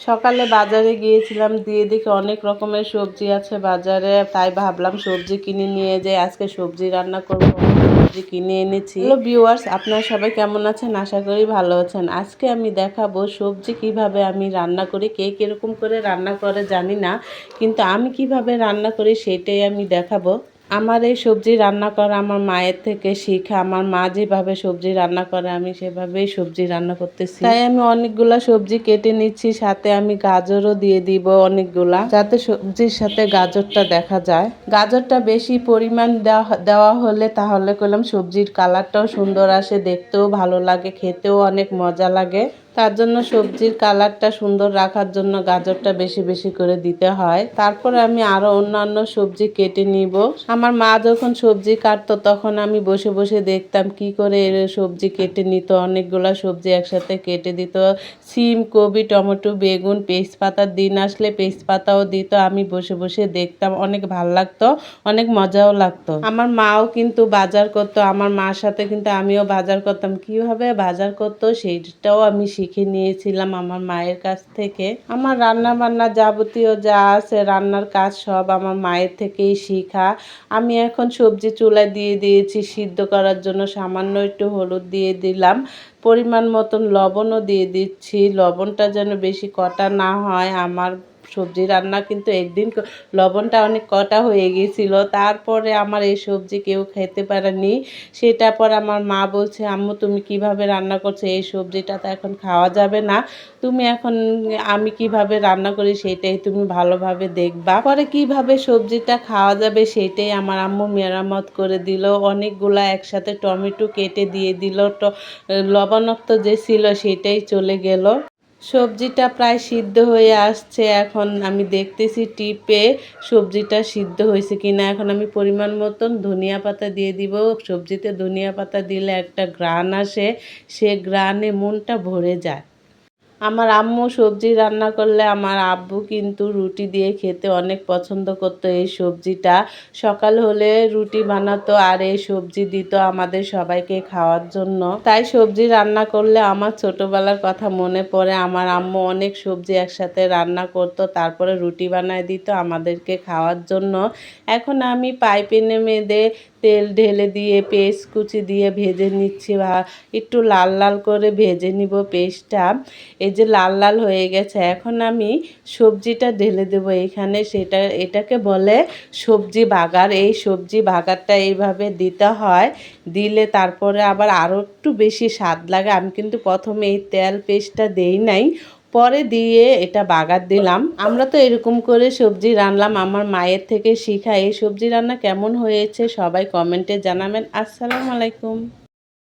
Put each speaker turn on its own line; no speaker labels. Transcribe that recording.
সকালে বাজারে গিয়েছিলাম, দিয়ে দেখি অনেক রকমের সবজি আছে বাজারে। তাই ভাবলাম সবজি কিনে নিয়ে যাই, আজকে সবজি রান্না করবো। সবজি কিনে এনেছি। হ্যালো ভিউয়ার্স, আপনারা সবাই কেমন আছেন? আশা করি ভালো আছেন। আজকে আমি দেখাবো সবজি কিভাবে আমি রান্না করি। কে কিরকম করে রান্না করে জানি না, কিন্তু আমি কিভাবে রান্না করি সেটাই আমি দেখাবো। আমার এই সবজি রান্না করা আমার মায়ের থেকে শিখা। আমার মা যেভাবে সবজি রান্না করে আমি সেভাবেই সবজি রান্না করতেছি। তাই আমি অনেকগুলা সবজি কেটে নিচ্ছি, সাথে আমি গাজরও দিয়ে দিব অনেকগুলা, যাতে সবজির সাথে গাজরটা দেখা যায়। গাজরটা বেশি পরিমাণ দেওয়া হলে তাহলে করলাম সবজির কালারটাও সুন্দর আসে, দেখতেও ভালো লাগে, খেতেও অনেক মজা লাগে। তার জন্য সবজির কালারটা সুন্দর রাখার জন্য গাজরটা বেশি বেশি করে দিতে হয়। তারপর আমি আরো অন্যান্য সবজি কেটে নিব। আমার মা যখন সবজি কাটতো তখন আমি বসে বসে দেখতাম কি করে এর সবজি কেটে নিত। অনেকগুলা সবজি একসাথে কেটে দিত। সিম, কবি, টমেটো, বেগুন, পেস্ট পাতার দিন আসলে পেস্ট পাতাও দিত। আমি বসে বসে দেখতাম, অনেক ভাল লাগতো, অনেক মজাও লাগতো। আমার মাও কিন্তু বাজার করতো, আমার মার সাথে কিন্তু আমিও বাজার করতাম। কিভাবে বাজার করতো সেইটাও আমি শিখে নিয়েছিলাম আমার মায়ের কাছ থেকে। আমার রান্না বান্না যাবতীয় যা আছে রান্নার কাজ সব আমার মায়ের থেকেই শিখা। আমি এখন সবজি চুলায় দিয়ে দিয়েছি সিদ্ধ করার জন্য। সামান্য একটু হলুদ দিয়ে দিলাম, পরিমাণ মতন লবণও দিয়ে দিচ্ছি। লবণটা যেন বেশি কটা না হয়। আমার সবজি রান্না কিন্তু একদিন লবণটা অনেক কটা হয়ে গিয়েছিল, তারপরে আমার এই সবজি কেউ খেতে পারেনি। সেটা পর আমার মা বলছে, আম্মু তুমি কিভাবে রান্না করছো, এই সবজিটা তো এখন খাওয়া যাবে না, তুমি এখন আমি কিভাবে রান্না করি সেটাই তুমি ভালোভাবে দেখবা। পরে কিভাবে সবজিটা খাওয়া যাবে সেটাই আমার আম্মু মেরামত করে দিল। অনেকগুলা একসাথে টমেটো কেটে দিয়ে দিল, লবণাক্ত যে ছিল সেটাই চলে গেল। সবজিটা প্রায় সিদ্ধ হয়ে আসছে, এখন আমি দেখতেছি টিপে সবজিটা সিদ্ধ হয়েছে কিনা। এখন আমি পরিমাণ মতন ধনিয়া পাতা দিয়ে দিব। সবজিতে ধনিয়া পাতা দিলে একটা ঘ্রাণ আসে, সে ঘ্রাণে মনটা ভরে যায়। আমার আম্মু সবজি রান্না করলে আমার আব্বু কিন্তু রুটি দিয়ে খেতে অনেক পছন্দ করতো এই সবজিটা। সকাল হলে রুটি বানাতো আর এই সবজি দিত আমাদের সবাইকে খাওয়ার জন্য। তাই সবজি রান্না করলে আমার ছোটবেলার কথা মনে পড়ে। আমার আম্মু অনেক সবজি একসাথে রান্না করতো, তারপরে রুটি বানায় দিত আমাদেরকে খাওয়ার জন্য। এখন আমি পাইপে নেমে তেল ঢেলে দিয়ে পেস্ট কুচি দিয়ে ভেজে নিচ্ছি, একটু লাল লাল করে ভেজে নিব পেস্টটা। এই যে লাল লাল হয়ে গেছে, এখন আমি সবজিটা ঢেলে দেবো এখানে। এটাকে বলে সবজি বাগার। এই সবজি বাগারটা এইভাবে দিতে হয়, দিলে তারপরে আবার আরও একটু বেশি স্বাদ লাগে। আমি কিন্তু প্রথমে এই তেল পেস্টটা দেই নাই, পরে দিয়ে এটা বাগার দিলাম। আমরা তো এরকম করে সবজি রান্নাম, আমার মায়ের থেকে শিখা। এই সবজি রান্না কেমন হয়েছে সবাই কমেন্টে জানাবেন। আসসালামু আলাইকুম।